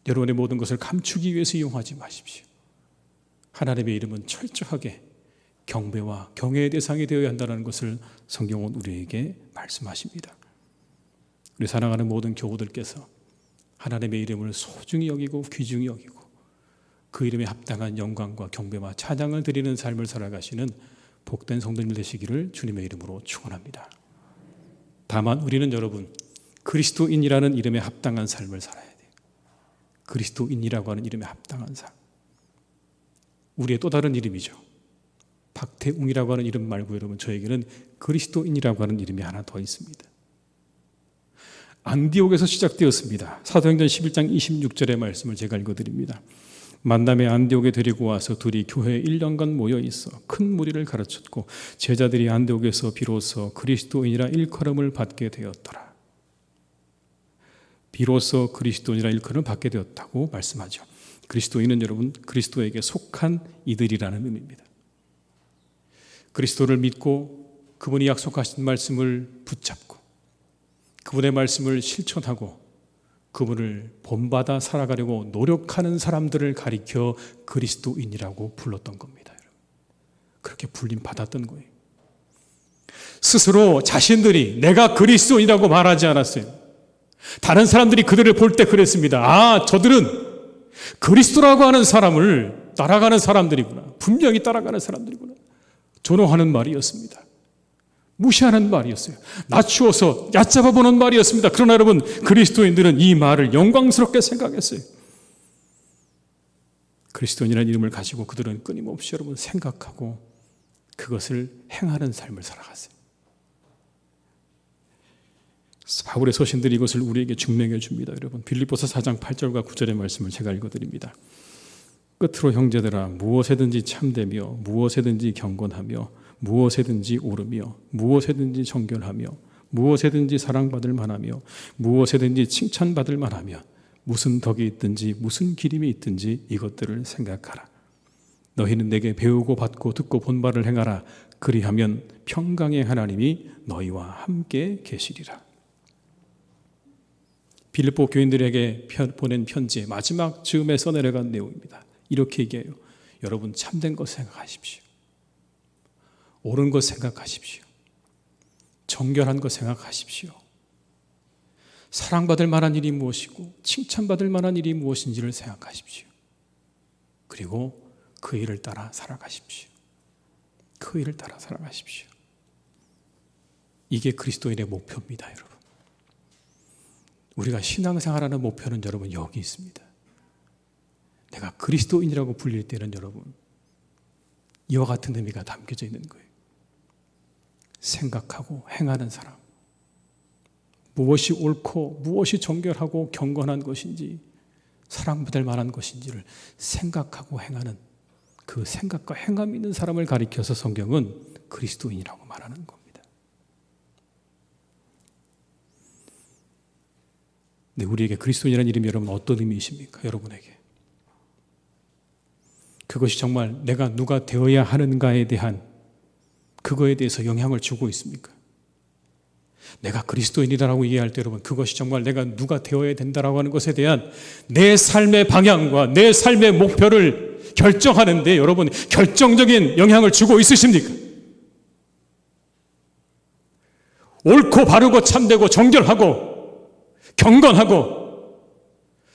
여러분의 모든 것을 감추기 위해서 이용하지 마십시오. 하나님의 이름은 철저하게 경배와 경외의 대상이 되어야 한다는 것을 성경은 우리에게 말씀하십니다. 우리 사랑하는 모든 교우들께서 하나님의 이름을 소중히 여기고 귀중히 여기고 그 이름에 합당한 영광과 경배와 찬양을 드리는 삶을 살아가시는 복된 성도님 되시기를 주님의 이름으로 축원합니다. 다만 우리는 여러분, 그리스도인이라는 이름에 합당한 삶을 살아야 돼요. 그리스도인이라고 하는 이름에 합당한 삶. 우리의 또 다른 이름이죠. 박태웅이라고 하는 이름 말고 여러분, 저에게는 그리스도인이라고 하는 이름이 하나 더 있습니다. 안디옥에서 시작되었습니다. 사도행전 11장 26절의 말씀을 제가 읽어드립니다. 만남에 안디옥에 데리고 와서 둘이 교회에 1년간 모여 있어 큰 무리를 가르쳤고 제자들이 안디옥에서 비로소 그리스도인이라 일컬음을 받게 되었더라. 비로소 그리스도인이라 일컬음을 받게 되었다고 말씀하죠. 그리스도인은 여러분, 그리스도에게 속한 이들이라는 의미입니다. 그리스도를 믿고 그분이 약속하신 말씀을 붙잡고 그분의 말씀을 실천하고 그분을 본받아 살아가려고 노력하는 사람들을 가리켜 그리스도인이라고 불렀던 겁니다. 그렇게 불림 받았던 거예요. 스스로 자신들이 내가 그리스도인이라고 말하지 않았어요. 다른 사람들이 그들을 볼 때 그랬습니다. 아, 저들은 그리스도라고 하는 사람을 따라가는 사람들이구나. 분명히 따라가는 사람들이구나. 존엄하는 말이었습니다. 무시하는 말이었어요. 낮추어서 얕잡아보는 말이었습니다. 그러나 여러분, 그리스도인들은 이 말을 영광스럽게 생각했어요. 그리스도인이라는 이름을 가지고 그들은 끊임없이 여러분 생각하고 그것을 행하는 삶을 살아가세요. 바울의 서신들이 이것을 우리에게 증명해 줍니다. 여러분, 빌립보서 4장 8절과 9절의 말씀을 제가 읽어드립니다. 끝으로 형제들아, 무엇에든지 참되며 무엇에든지 경건하며 무엇에든지 옳으며 무엇에든지 정결하며 무엇에든지 사랑받을 만하며 무엇에든지 칭찬받을 만하며 무슨 덕이 있든지 무슨 기림이 있든지 이것들을 생각하라. 너희는 내게 배우고 받고 듣고 본 바를 행하라. 그리하면 평강의 하나님이 너희와 함께 계시리라. 빌립보 교인들에게 보낸 편지의 마지막 즈음에 써내려간 내용입니다. 이렇게 얘기해요. 여러분, 참된 것 생각하십시오. 옳은 것 생각하십시오. 정결한 것 생각하십시오. 사랑받을 만한 일이 무엇이고 칭찬받을 만한 일이 무엇인지를 생각하십시오. 그리고 그 일을 따라 살아가십시오. 그 일을 따라 살아가십시오. 이게 그리스도인의 목표입니다, 여러분. 우리가 신앙생활하는 목표는 여러분 여기 있습니다. 내가 그리스도인이라고 불릴 때는 여러분 이와 같은 의미가 담겨져 있는 거예요. 생각하고 행하는 사람, 무엇이 옳고 무엇이 정결하고 경건한 것인지 사랑받을 만한 것인지를 생각하고 행하는 그 생각과 행함이 있는 사람을 가리켜서 성경은 그리스도인이라고 말하는 겁니다. 네, 우리에게 그리스도인이라는 이름이 여러분 어떤 의미이십니까? 여러분에게 그것이 정말 내가 누가 되어야 하는가에 대한 그거에 대해서 영향을 주고 있습니까? 내가 그리스도인이라고 이해할 때 여러분 그것이 정말 내가 누가 되어야 된다라고 하는 것에 대한 내 삶의 방향과 내 삶의 목표를 결정하는데 여러분 결정적인 영향을 주고 있으십니까? 옳고 바르고 참되고 정결하고 경건하고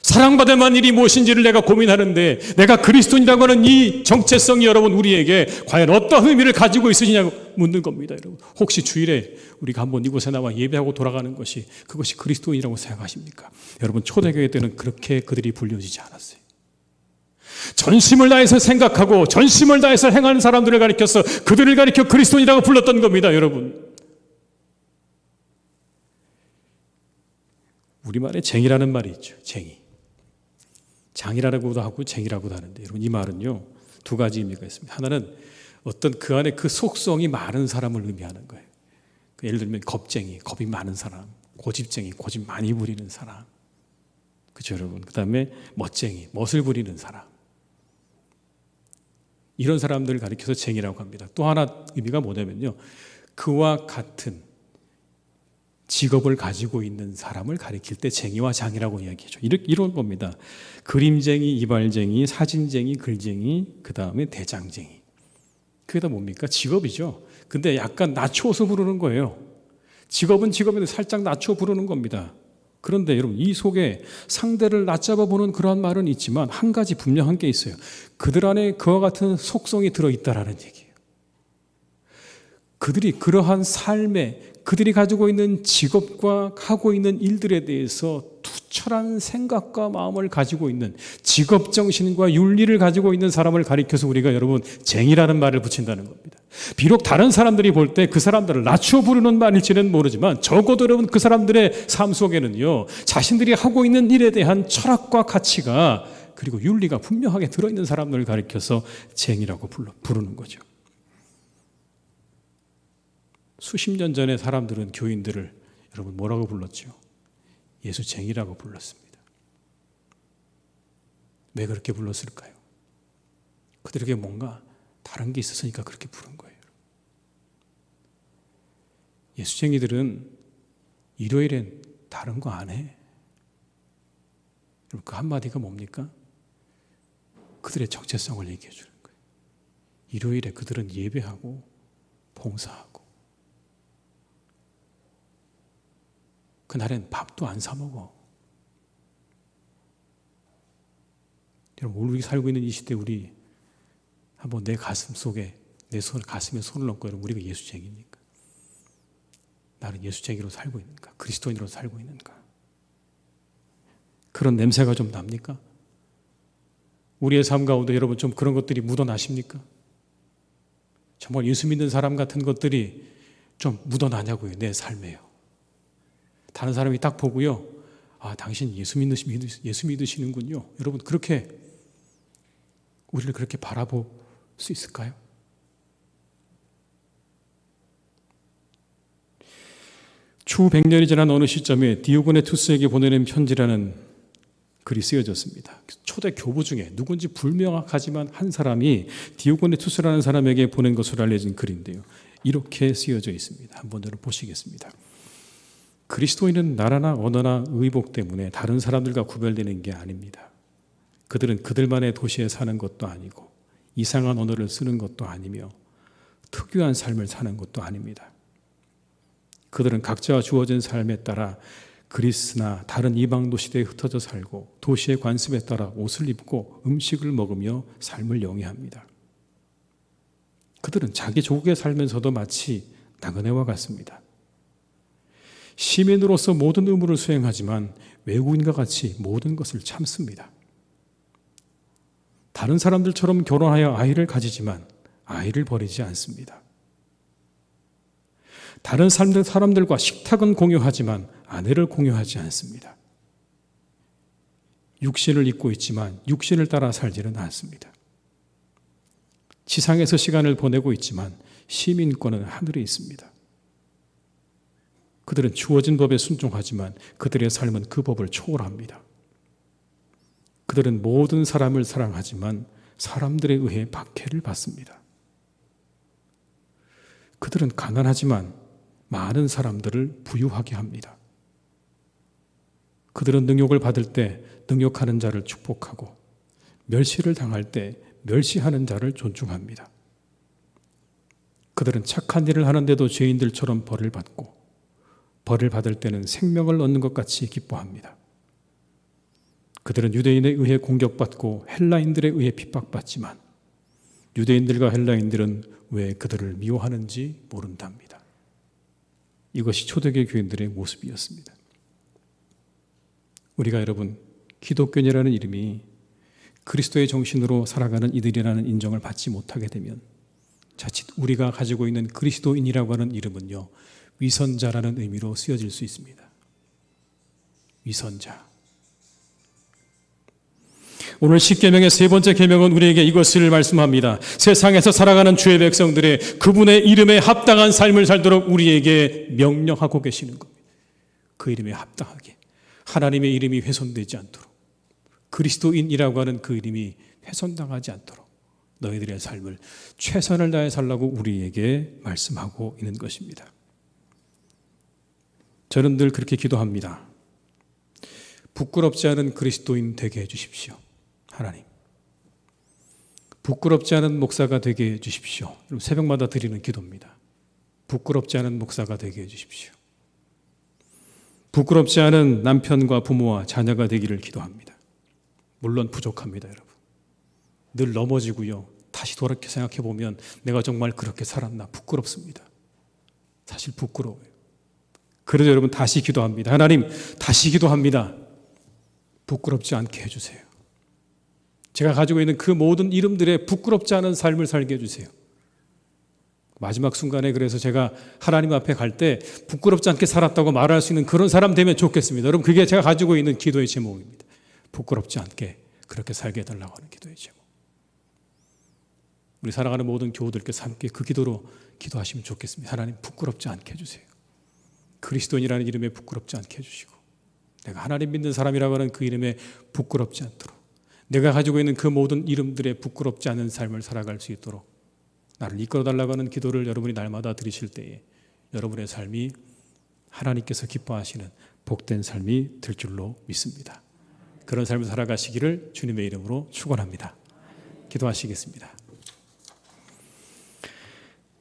사랑받을 만한 일이 무엇인지를 내가 고민하는데 내가 그리스도인이라고 하는 이 정체성이 여러분 우리에게 과연 어떤 의미를 가지고 있으시냐고 묻는 겁니다. 여러분 혹시 주일에 우리가 한번 이곳에 나와 예배하고 돌아가는 것이 그것이 그리스도인이라고 생각하십니까? 여러분 초대교회 때는 그렇게 그들이 불려지지 않았어요. 전심을 다해서 생각하고 전심을 다해서 행하는 사람들을 가리켜서 그들을 가리켜 그리스도인이라고 불렀던 겁니다. 여러분 우리말에 쟁이라는 말이 있죠. 쟁이. 장이라고도 하고 쟁이라고도 하는데 여러분 이 말은요 두 가지 의미가 있습니다. 하나는 어떤 그 안에 그 속성이 많은 사람을 의미하는 거예요. 예를 들면 겁쟁이, 겁이 많은 사람, 고집쟁이, 고집 많이 부리는 사람, 그렇죠 여러분. 그 다음에 멋쟁이, 멋을 부리는 사람, 이런 사람들을 가리켜서 쟁이라고 합니다. 또 하나 의미가 뭐냐면요 그와 같은 직업을 가지고 있는 사람을 가리킬 때 쟁이와 장이라고 이야기하죠. 이런 겁니다. 그림쟁이, 이발쟁이, 사진쟁이, 글쟁이, 그 다음에 대장쟁이. 그게 다 뭡니까? 직업이죠. 근데 약간 낮춰서 부르는 거예요. 직업은 직업인데 살짝 낮춰 부르는 겁니다. 그런데 여러분 이 속에 상대를 낮잡아 보는 그러한 말은 있지만 한 가지 분명한 게 있어요. 그들 안에 그와 같은 속성이 들어있다라는 얘기예요. 그들이 그러한 삶에 그들이 가지고 있는 직업과 하고 있는 일들에 대해서 투철한 생각과 마음을 가지고 있는 직업정신과 윤리를 가지고 있는 사람을 가리켜서 우리가 여러분 쟁이라는 말을 붙인다는 겁니다. 비록 다른 사람들이 볼 때 그 사람들을 낮춰 부르는 말일지는 모르지만 적어도 여러분 그 사람들의 삶 속에는요 자신들이 하고 있는 일에 대한 철학과 가치가 그리고 윤리가 분명하게 들어있는 사람들을 가리켜서 쟁이라고 부르는 거죠. 수십 년 전에 사람들은 교인들을 여러분 뭐라고 불렀죠? 예수쟁이라고 불렀습니다. 왜 그렇게 불렀을까요? 그들에게 뭔가 다른 게 있었으니까 그렇게 부른 거예요. 예수쟁이들은 일요일엔 다른 거 안 해. 그 한마디가 뭡니까? 그들의 정체성을 얘기해 주는 거예요. 일요일에 그들은 예배하고 봉사하고 그날엔 밥도 안 사 먹어. 여러분 우리 살고 있는 이 시대 우리 한번 내 가슴 속에 내 가슴에 손을 얹고 여러분 우리가 예수쟁이입니까? 나는 예수쟁이로 살고 있는가? 그리스도인으로 살고 있는가? 그런 냄새가 좀 납니까? 우리의 삶 가운데 여러분 좀 그런 것들이 묻어나십니까? 정말 예수 믿는 사람 같은 것들이 좀 묻어나냐고요, 내 삶에요. 다른 사람이 딱 보고요, 아, 당신 예수 믿으시는군요. 여러분, 그렇게 우리를 그렇게 바라볼 수 있을까요? 추후 100년이 지난 어느 시점에 디오고네투스에게 보내는 편지라는 글이 쓰여졌습니다. 초대 교부 중에 누군지 불명확하지만 한 사람이 디오고네투스라는 사람에게 보낸 것으로 알려진 글인데요. 이렇게 쓰여져 있습니다. 한번 여러분 보시겠습니다. 그리스도인은 나라나 언어나 의복 때문에 다른 사람들과 구별되는 게 아닙니다. 그들은 그들만의 도시에 사는 것도 아니고 이상한 언어를 쓰는 것도 아니며 특유한 삶을 사는 것도 아닙니다. 그들은 각자 주어진 삶에 따라 그리스나 다른 이방 도시대에 흩어져 살고 도시의 관습에 따라 옷을 입고 음식을 먹으며 삶을 영위합니다. 그들은 자기 조국에 살면서도 마치 나그네와 같습니다. 시민으로서 모든 의무를 수행하지만 외국인과 같이 모든 것을 참습니다. 다른 사람들처럼 결혼하여 아이를 가지지만 아이를 버리지 않습니다. 다른 사람들과 식탁은 공유하지만 아내를 공유하지 않습니다. 육신을 입고 있지만 육신을 따라 살지는 않습니다. 지상에서 시간을 보내고 있지만 시민권은 하늘에 있습니다. 그들은 주어진 법에 순종하지만 그들의 삶은 그 법을 초월합니다. 그들은 모든 사람을 사랑하지만 사람들에 의해 박해를 받습니다. 그들은 가난하지만 많은 사람들을 부유하게 합니다. 그들은 능욕을 받을 때 능욕하는 자를 축복하고 멸시를 당할 때 멸시하는 자를 존중합니다. 그들은 착한 일을 하는데도 죄인들처럼 벌을 받고 벌을 받을 때는 생명을 얻는 것 같이 기뻐합니다. 그들은 유대인에 의해 공격받고 헬라인들에 의해 핍박받지만 유대인들과 헬라인들은 왜 그들을 미워하는지 모른답니다. 이것이 초대교회 교인들의 모습이었습니다. 우리가 여러분 기독교인이라는 이름이 그리스도의 정신으로 살아가는 이들이라는 인정을 받지 못하게 되면 자칫 우리가 가지고 있는 그리스도인이라고 하는 이름은요, 위선자라는 의미로 쓰여질 수 있습니다. 위선자. 오늘 10계명의 세 번째 계명은 우리에게 이것을 말씀합니다. 세상에서 살아가는 주의 백성들의 그분의 이름에 합당한 삶을 살도록 우리에게 명령하고 계시는 겁니다. 그 이름에 합당하게 하나님의 이름이 훼손되지 않도록 그리스도인이라고 하는 그 이름이 훼손당하지 않도록 너희들의 삶을 최선을 다해 살라고 우리에게 말씀하고 있는 것입니다. 저는 늘 그렇게 기도합니다. 부끄럽지 않은 그리스도인 되게 해주십시오. 하나님, 부끄럽지 않은 목사가 되게 해주십시오. 새벽마다 드리는 기도입니다. 부끄럽지 않은 목사가 되게 해주십시오. 부끄럽지 않은 남편과 부모와 자녀가 되기를 기도합니다. 물론 부족합니다, 여러분. 늘 넘어지고요. 다시 돌이켜 생각해 보면 내가 정말 그렇게 살았나 부끄럽습니다. 사실 부끄러워요. 그래도 여러분 다시 기도합니다. 하나님, 다시 기도합니다. 부끄럽지 않게 해주세요. 제가 가지고 있는 그 모든 이름들에 부끄럽지 않은 삶을 살게 해주세요. 마지막 순간에 그래서 제가 하나님 앞에 갈 때 부끄럽지 않게 살았다고 말할 수 있는 그런 사람 되면 좋겠습니다. 여러분, 그게 제가 가지고 있는 기도의 제목입니다. 부끄럽지 않게 그렇게 살게 해달라고 하는 기도의 제목. 우리 사랑하는 모든 교우들께서 함께 그 기도로 기도하시면 좋겠습니다. 하나님, 부끄럽지 않게 해주세요. 그리스도인이라는 이름에 부끄럽지 않게 해주시고 내가 하나님 믿는 사람이라고 하는 그 이름에 부끄럽지 않도록 내가 가지고 있는 그 모든 이름들에 부끄럽지 않은 삶을 살아갈 수 있도록 나를 이끌어달라고 하는 기도를 여러분이 날마다 드리실 때에 여러분의 삶이 하나님께서 기뻐하시는 복된 삶이 될 줄로 믿습니다. 그런 삶을 살아가시기를 주님의 이름으로 축원합니다. 기도하시겠습니다.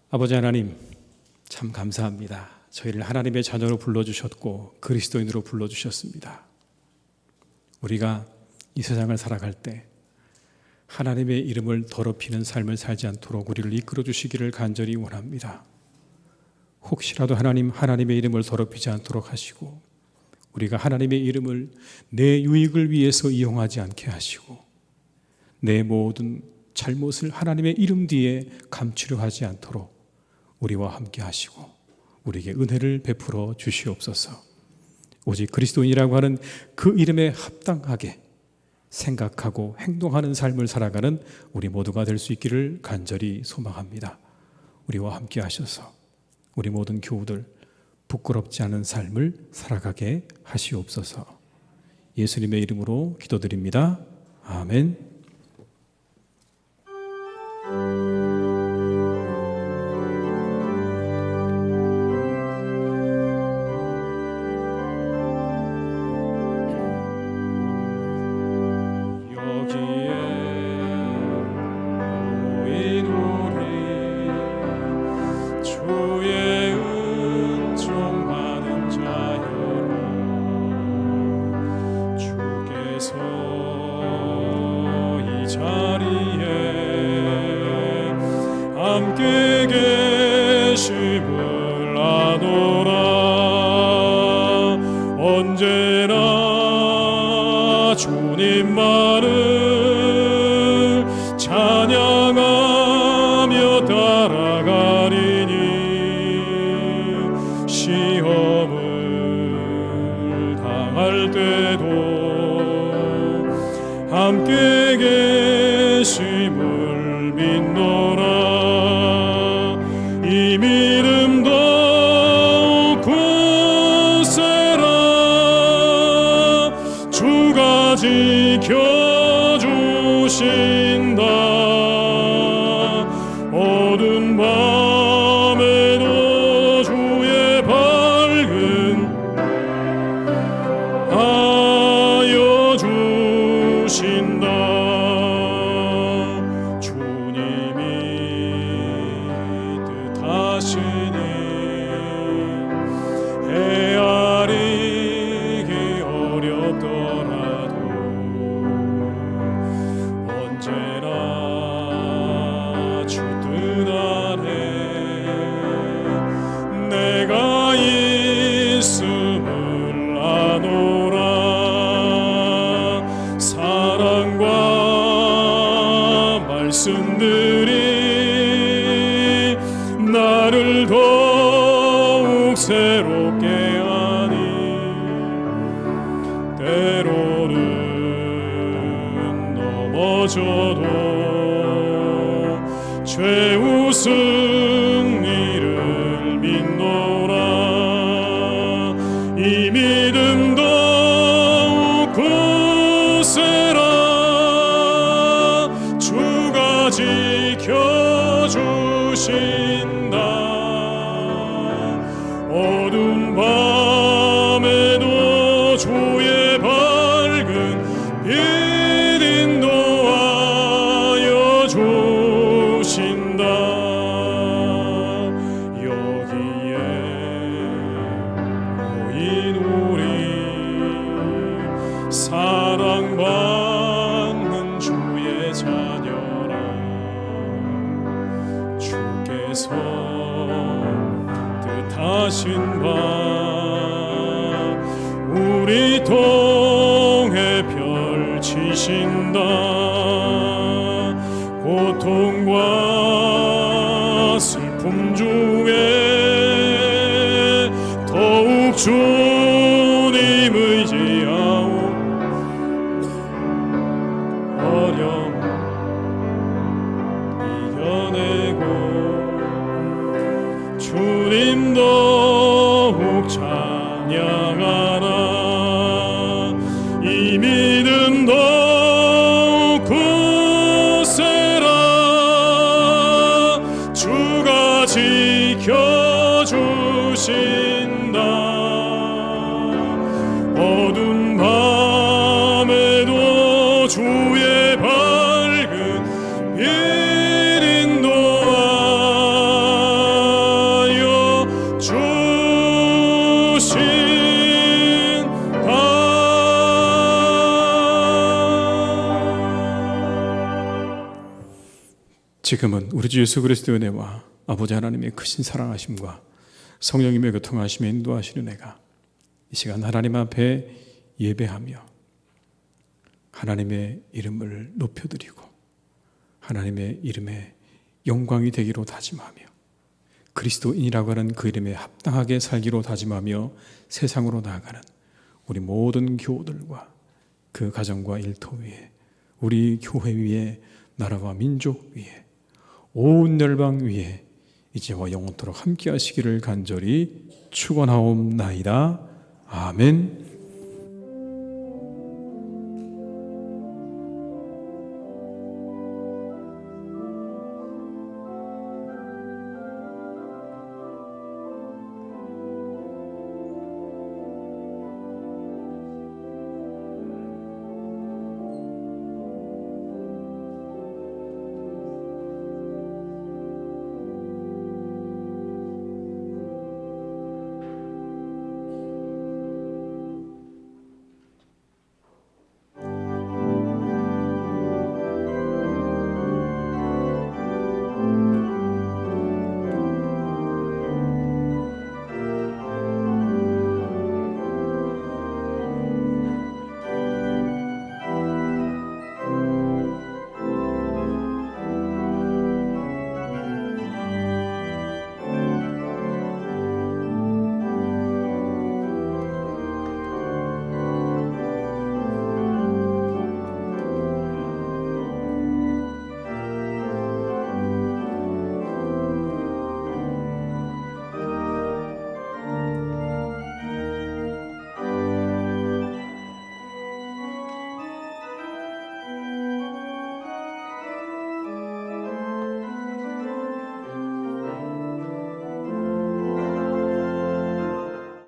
아버지 하나님, 참 감사합니다. 저희를 하나님의 자녀로 불러주셨고 그리스도인으로 불러주셨습니다. 우리가 이 세상을 살아갈 때 하나님의 이름을 더럽히는 삶을 살지 않도록 우리를 이끌어 주시기를 간절히 원합니다. 혹시라도 하나님의 이름을 더럽히지 않도록 하시고 우리가 하나님의 이름을 내 유익을 위해서 이용하지 않게 하시고 내 모든 잘못을 하나님의 이름 뒤에 감추려 하지 않도록 우리와 함께 하시고 우리에게 은혜를 베풀어 주시옵소서. 오직 그리스도인이라고 하는 그 이름에 합당하게 생각하고 행동하는 삶을 살아가는 우리 모두가 될 수 있기를 간절히 소망합니다. 우리와 함께 하셔서 우리 모든 교우들 부끄럽지 않은 삶을 살아가게 하시옵소서. 예수님의 이름으로 기도드립니다. 아멘. 함께 계심을 아노라. 언제나 주님만을 찬양하며 따라가리니 시험을 당할 때도 함께 계심을 믿노라. 이 믿음 더욱 굳세라. 주가 지켜주신다. 어두운 밤에도 주의 밝은 하여 주신다. 헤아리기 어렵더라도 언제나 주 뜻 안에 내가 있음을 아노라. 사랑과 말씀들이 나를 더욱 새롭게 하니 때로는 넘어져도 최후 승리를 믿노라. 이 믿음 더욱 굳세라. 주가 지켜주신다. 어두운 밤에도 주의 밝은 빛 인도하여 주신다. 여기에 모인 우리 사랑받는 주의 자녀라. 주께서 뜻하신 바 우리 통해 펼치신다. 고통과 슬픔 중에 더욱 주님 의지하오. 어려움 이겨내고 주님 더욱 찬양하라. 이 믿음 더욱 굳세라. 주가 지켜주신다. 어두운 밤에도 주의 밝은 빛 인도하여 주신다. 지금은 우리 주 예수 그리스도의 은혜와 아버지 하나님의 크신 사랑하심과 성령님의 교통하심에 인도하시는 은혜가 이 시간 하나님 앞에 예배하며 하나님의 이름을 높여드리고 하나님의 이름에 영광이 되기로 다짐하며 그리스도인이라고 하는 그 이름에 합당하게 살기로 다짐하며 세상으로 나아가는 우리 모든 교우들과 그 가정과 일터 위에, 우리 교회 위에, 나라와 민족 위에, 온 열방 위에 이제와 영원토록 함께 하시기를 간절히 축원하옵나이다. 아멘.